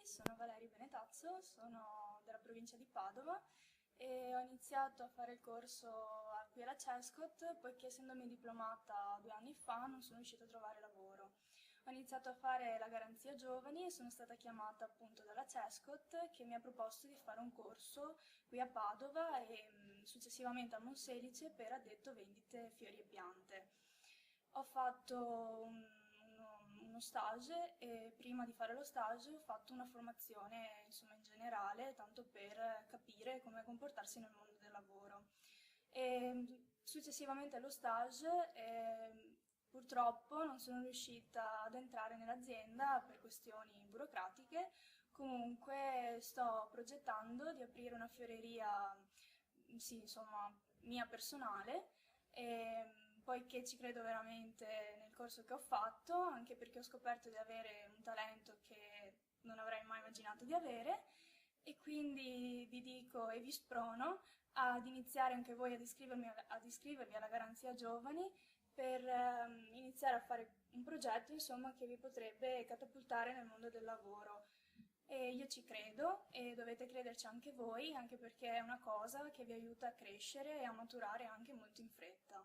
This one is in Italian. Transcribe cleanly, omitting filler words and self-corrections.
sono Valeria Benetazzo, sono della provincia di Padova e ho iniziato a fare il corso qui alla CESCOT poiché essendomi diplomata 2 anni fa non sono riuscita a trovare lavoro. Ho iniziato a fare la garanzia giovani e sono stata chiamata appunto dalla CESCOT che mi ha proposto di fare un corso qui a Padova e successivamente a Monselice per addetto vendite fiori e piante. Ho fatto uno stage e prima di fare lo stage ho fatto una formazione, insomma, in generale, tanto per capire come comportarsi nel mondo del lavoro. Successivamente allo stage, purtroppo non sono riuscita ad entrare nell'azienda per questioni burocratiche. Comunque sto progettando di aprire una fioreria, sì, insomma, mia personale, poiché ci credo veramente nel corso che ho fatto, anche perché ho scoperto di avere un talento che non avrei mai immaginato di avere, e quindi vi dico e vi sprono ad iniziare anche voi ad iscrivervi alla Garanzia Giovani per iniziare a fare un progetto, insomma, che vi potrebbe catapultare nel mondo del lavoro. E io ci credo e dovete crederci anche voi, anche perché è una cosa che vi aiuta a crescere e a maturare anche molto in fretta.